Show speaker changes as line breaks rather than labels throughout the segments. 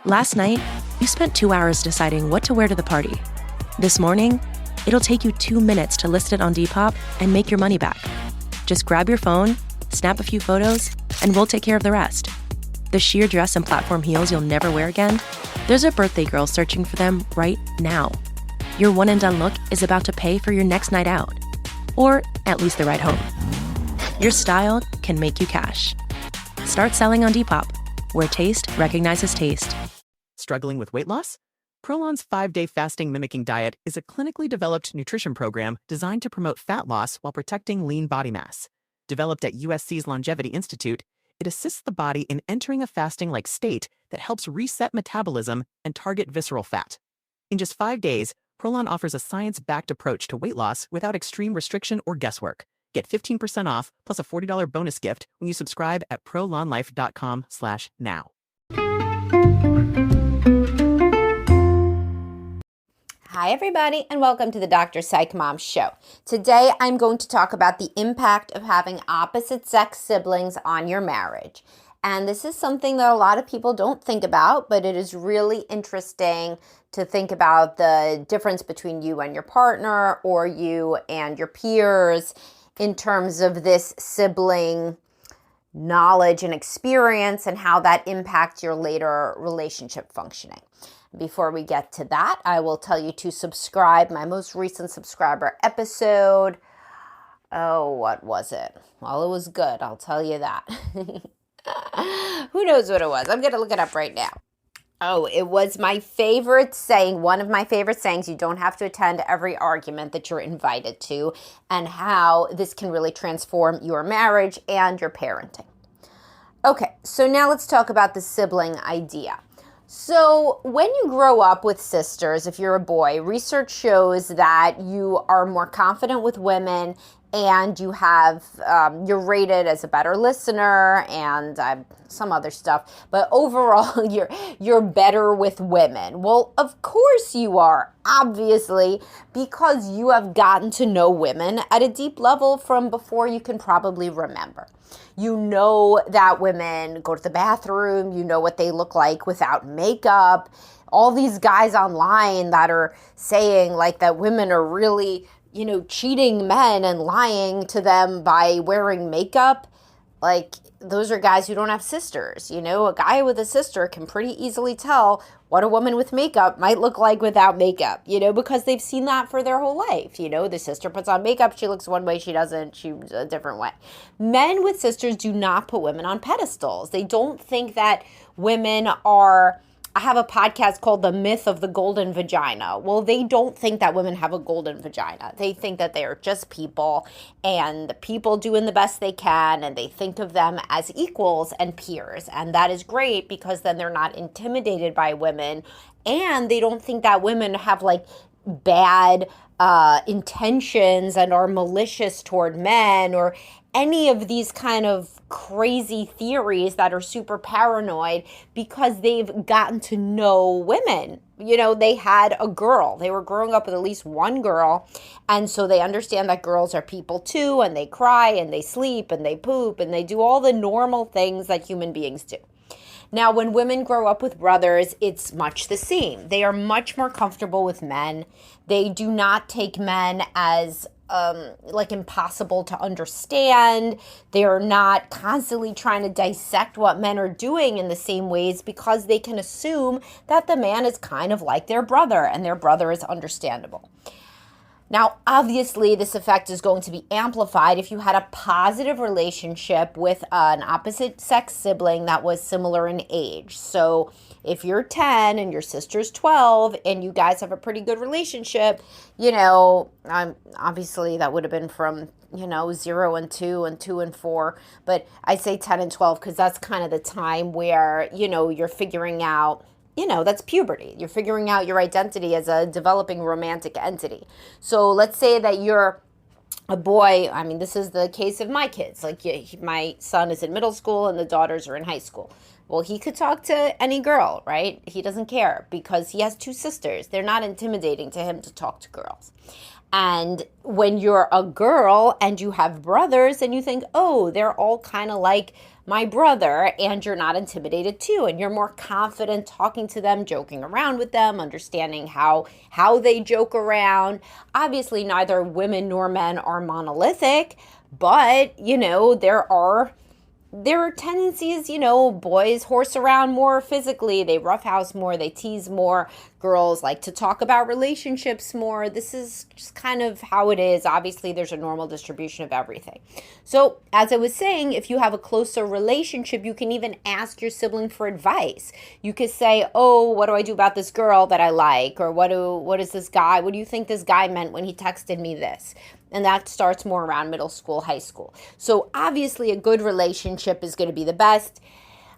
Last night, you spent 2 hours deciding what to wear to the party. This morning, it'll take you 2 minutes to list it on Depop and make your money back. Just grab your phone, snap a few photos, and we'll take care of the rest. The sheer dress and platform heels you'll never wear again? There's a birthday girl searching for them right now. Your one and done look is about to pay for your next night out. Or at least the ride home. Your style can make you cash. Start selling on Depop, where taste recognizes taste.
Struggling with weight loss? Prolon's 5-day fasting mimicking diet is a clinically developed nutrition program designed to promote fat loss while protecting lean body mass. Developed at USC's Longevity Institute, it assists the body in entering a fasting-like state that helps reset metabolism and target visceral fat. In just 5 days, Prolon offers a science-backed approach to weight loss without extreme restriction or guesswork. Get 15% off plus a $40 bonus gift when you subscribe at prolonlife.com/now.
Hi everybody, and welcome to the Dr. Psych Mom Show. Today I'm going to talk about the impact of having opposite sex siblings on your marriage. And this is something that a lot of people don't think about, but it is really interesting to think about the difference between you and your partner or you and your peers in terms of this sibling knowledge and experience and how that impacts your later relationship functioning. Before we get to that, I will tell you to subscribe. My most recent subscriber episode, what was it? Well, it was good, I'll tell you that. Who knows what it was? I'm going to look it up right now. It was my favorite saying, one of my favorite sayings, you don't have to attend every argument that you're invited to, and how this can really transform your marriage and your parenting. Okay, so now let's talk about the sibling idea. So when you grow up with sisters, if you're a boy, research shows that you are more confident with women and you have, you're rated as a better listener and some other stuff. But overall, you're better with women. Well, of course you are, obviously, because you have gotten to know women at a deep level from before you can probably remember. You know that women go to the bathroom, you know what they look like without makeup. All these guys online that are saying like that women are really, cheating men and lying to them by wearing makeup, like those are guys who don't have sisters. A guy with a sister can pretty easily tell what a woman with makeup might look like without makeup, because they've seen that for their whole life. The sister puts on makeup, she looks one way, she doesn't, she's a different way. Men with sisters do not put women on pedestals. They don't think that women are... I have a podcast called The Myth of the Golden Vagina. Well, they don't think that women have a golden vagina. They think that they are just people and people doing the best they can, and they think of them as equals and peers. And that is great because then they're not intimidated by women, and they don't think that women have like bad intentions and are malicious toward men or any of these kind of crazy theories that are super paranoid because they've gotten to know women. They had a girl. They were growing up with at least one girl. And so they understand that girls are people too, and they cry and they sleep and they poop and they do all the normal things that human beings do. Now, when women grow up with brothers, it's much the same. They are much more comfortable with men. They do not take men as impossible to understand. They are not constantly trying to dissect what men are doing in the same ways because they can assume that the man is kind of like their brother and their brother is understandable. Now, obviously, this effect is going to be amplified if you had a positive relationship with an opposite sex sibling that was similar in age. So if you're 10 and your sister's 12 and you guys have a pretty good relationship, obviously that would have been from, 0 and 2 and 2 and 4. But I say 10 and 12 because that's kind of the time where, you're figuring out, that's puberty. You're figuring out your identity as a developing romantic entity. So let's say that you're a boy. I mean, this is the case of my kids. My son is in middle school and the daughters are in high school. Well, he could talk to any girl, right? He doesn't care because he has 2 sisters. They're not intimidating to him to talk to girls. And when you're a girl and you have brothers and you think, oh, they're all kind of like my brother, and you're not intimidated too, and you're more confident talking to them, joking around with them, understanding how they joke around. Obviously, neither women nor men are monolithic, but there are tendencies, boys horse around more physically, they roughhouse more, they tease more, girls like to talk about relationships more. This is just kind of how it is. Obviously, there's a normal distribution of everything. So, as I was saying, if you have a closer relationship, you can even ask your sibling for advice. You could say, oh, what do I do about this girl that I like? Or what do you think this guy meant when he texted me this? And that starts more around middle school, high school. So obviously a good relationship is going to be the best.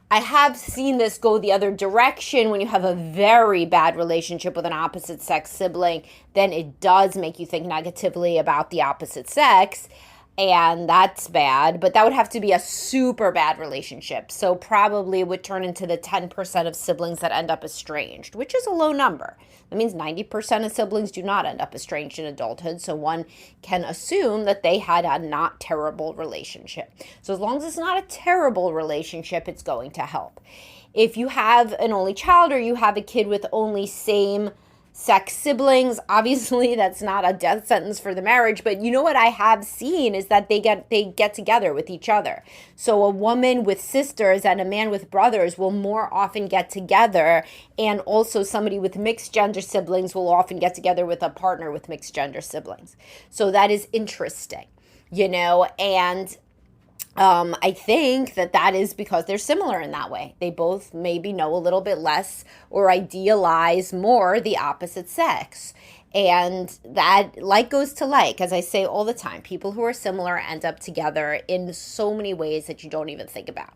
I have seen this go the other direction. When you have a very bad relationship with an opposite sex sibling, then it does make you think negatively about the opposite sex. And that's bad, but that would have to be a super bad relationship. So probably would turn into the 10% of siblings that end up estranged, which is a low number. That means 90% of siblings do not end up estranged in adulthood. So one can assume that they had a not terrible relationship. So as long as it's not a terrible relationship, it's going to help. If you have an only child or you have a kid with only same sex siblings, obviously that's not a death sentence for the marriage, but you know what I have seen is that they get together with each other. So a woman with sisters and a man with brothers will more often get together, and also somebody with mixed gender siblings will often get together with a partner with mixed gender siblings. So that is interesting, and I think that is because they're similar in that way. They both maybe know a little bit less or idealize more the opposite sex. And that like goes to like, as I say all the time, people who are similar end up together in so many ways that you don't even think about.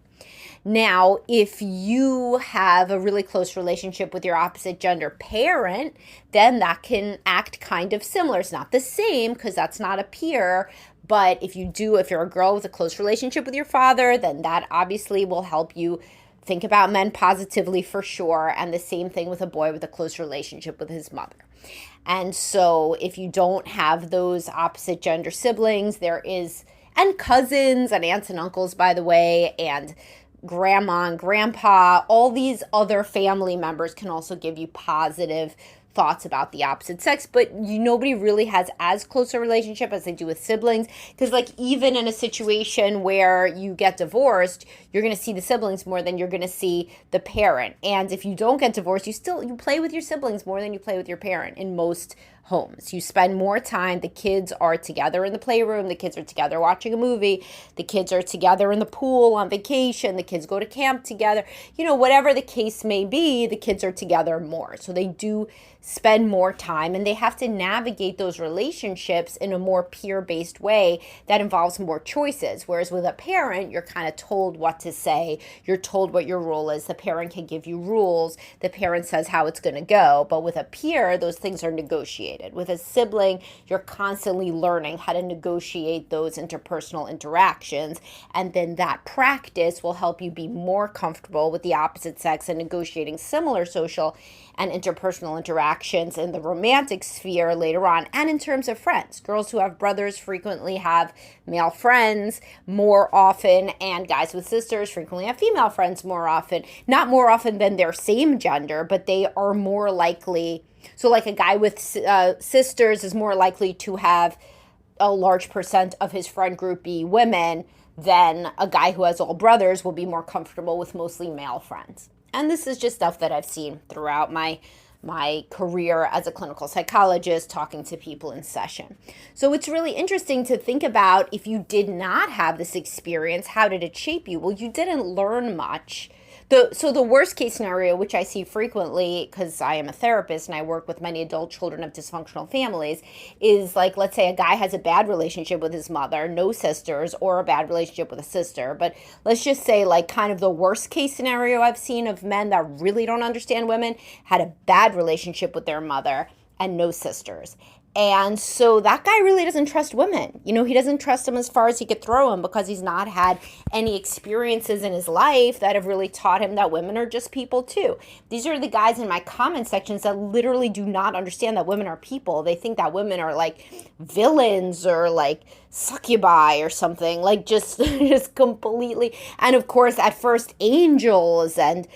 Now, if you have a really close relationship with your opposite gender parent, then that can act kind of similar. It's not the same because that's not a peer. But if you're a girl with a close relationship with your father, then that obviously will help you think about men positively for sure. And the same thing with a boy with a close relationship with his mother. And so if you don't have those opposite gender siblings, and cousins and aunts and uncles, by the way, and grandma and grandpa, all these other family members can also give you positive thoughts about the opposite sex, but nobody really has as close a relationship as they do with siblings, because even in a situation where you get divorced, you're going to see the siblings more than you're going to see the parent. And if you don't get divorced, you play with your siblings more than you play with your parent in most homes. You spend more time. The kids are together in the playroom. The kids are together watching a movie. The kids are together in the pool on vacation. The kids go to camp together. Whatever the case may be, the kids are together more. So they do spend more time, and they have to navigate those relationships in a more peer-based way that involves more choices. Whereas with a parent, you're kind of told what to say. You're told what your role is. The parent can give you rules. The parent says how it's going to go. But with a peer, those things are negotiated. With a sibling, you're constantly learning how to negotiate those interpersonal interactions. And then that practice will help you be more comfortable with the opposite sex and negotiating similar social and interpersonal interactions in the romantic sphere later on. And in terms of friends, girls who have brothers frequently have male friends more often, and guys with sisters frequently have female friends more often. Not more often than their same gender, but they are more likely. So like a guy with sisters is more likely to have a large percent of his friend group be women than a guy who has all brothers will be more comfortable with mostly male friends. And this is just stuff that I've seen throughout my career as a clinical psychologist, talking to people in session. So it's really interesting to think about, if you did not have this experience, how did it shape you? Well, you didn't learn much. So the worst case scenario, which I see frequently because I am a therapist and I work with many adult children of dysfunctional families, is let's say a guy has a bad relationship with his mother, no sisters, or a bad relationship with a sister. But let's just say kind of the worst case scenario I've seen of men that really don't understand women, had a bad relationship with their mother and no sisters. And so that guy really doesn't trust women. He doesn't trust them as far as he could throw them because he's not had any experiences in his life that have really taught him that women are just people too. These are the guys in my comment sections that literally do not understand that women are people. They think that women are like villains or like succubi or something, like just completely. And of course, at first, angels, and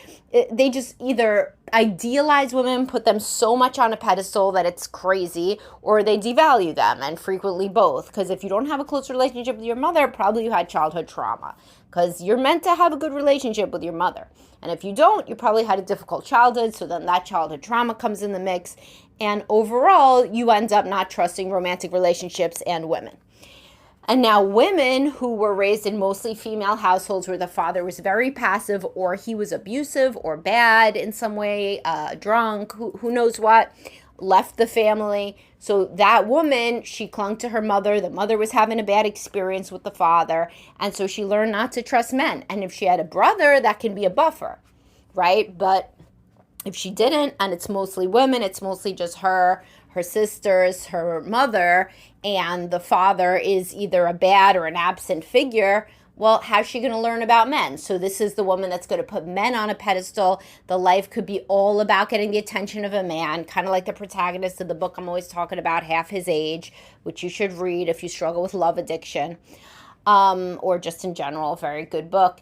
they just either idealize women, put them so much on a pedestal that it's crazy, or they devalue them, and frequently both. Because if you don't have a close relationship with your mother, probably you had childhood trauma, because you're meant to have a good relationship with your mother. And if you don't, you probably had a difficult childhood, so then that childhood trauma comes in the mix, and overall, you end up not trusting romantic relationships and women. And now women who were raised in mostly female households where the father was very passive, or he was abusive or bad in some way, drunk, who knows what, left the family. So that woman, she clung to her mother. The mother was having a bad experience with the father. And so she learned not to trust men. And if she had a brother, that can be a buffer, right? But if she didn't, and it's mostly women, it's mostly just her sisters, her mother, and the father is either a bad or an absent figure, well, how's she going to learn about men? So this is the woman that's going to put men on a pedestal. The life could be all about getting the attention of a man, kind of like the protagonist of the book I'm always talking about, Half His Age, which you should read if you struggle with love addiction, or just in general, a very good book.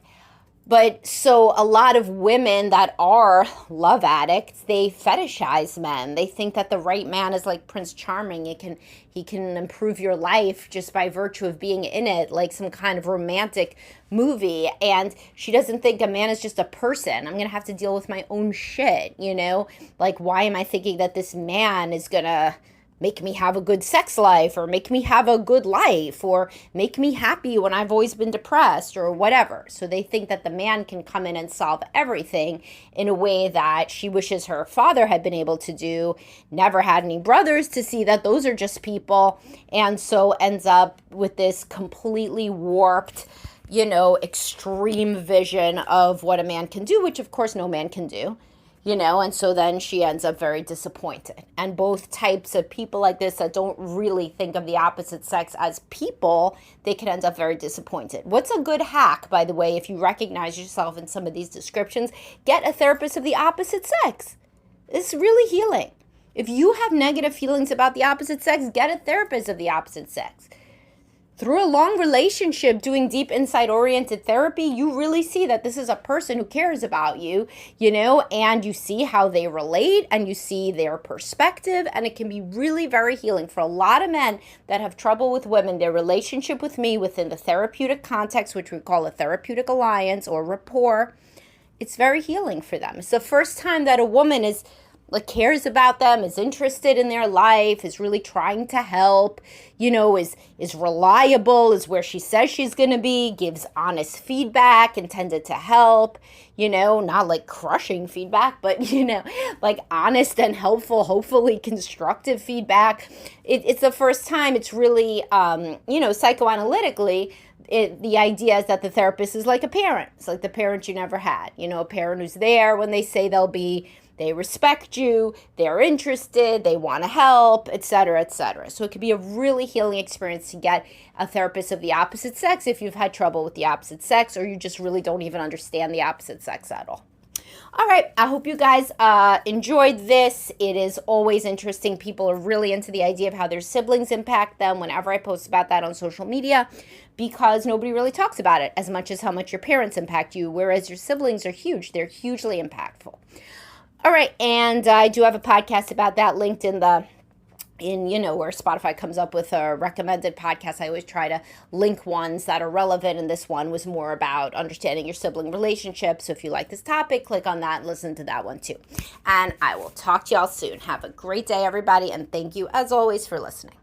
But so a lot of women that are love addicts, they fetishize men. They think that the right man is like Prince Charming. He can improve your life just by virtue of being in it, like some kind of romantic movie. And she doesn't think a man is just a person. I'm going to have to deal with my own shit, Like, why am I thinking that this man is going to make me have a good sex life, or make me have a good life, or make me happy when I've always been depressed, or whatever. So they think that the man can come in and solve everything in a way that she wishes her father had been able to do, never had any brothers to see that those are just people, and so ends up with this completely warped, extreme vision of what a man can do, which of course no man can do. And so then she ends up very disappointed. And both types of people like this that don't really think of the opposite sex as people, they can end up very disappointed. What's a good hack, by the way, if you recognize yourself in some of these descriptions? Get a therapist of the opposite sex. It's really healing. If you have negative feelings about the opposite sex, get a therapist of the opposite sex. Through a long relationship, doing deep insight-oriented therapy, you really see that this is a person who cares about you, and you see how they relate, and you see their perspective, and it can be really very healing. For a lot of men that have trouble with women, their relationship with me within the therapeutic context, which we call a therapeutic alliance or rapport, it's very healing for them. It's the first time that a woman cares about them, is interested in their life, is really trying to help, is reliable, is where she says she's going to be, gives honest feedback, intended to help, not like crushing feedback, but, like honest and helpful, hopefully constructive feedback. It's the first time it's really, psychoanalytically, the idea is that the therapist is like a parent. It's like the parent you never had, a parent who's there when they say they'll be. They respect you, they're interested, they want to help, etc., etc. So it could be a really healing experience to get a therapist of the opposite sex if you've had trouble with the opposite sex, or you just really don't even understand the opposite sex at all. All right, I hope you guys enjoyed this. It is always interesting. People are really into the idea of how their siblings impact them whenever I post about that on social media, because nobody really talks about it as much as how much your parents impact you, whereas your siblings are huge. They're hugely impactful. All right, and I do have a podcast about that linked in where Spotify comes up with a recommended podcast. I always try to link ones that are relevant, and this one was more about understanding your sibling relationships. So if you like this topic, click on that and listen to that one too. And I will talk to y'all soon. Have a great day, everybody, and thank you, as always, for listening.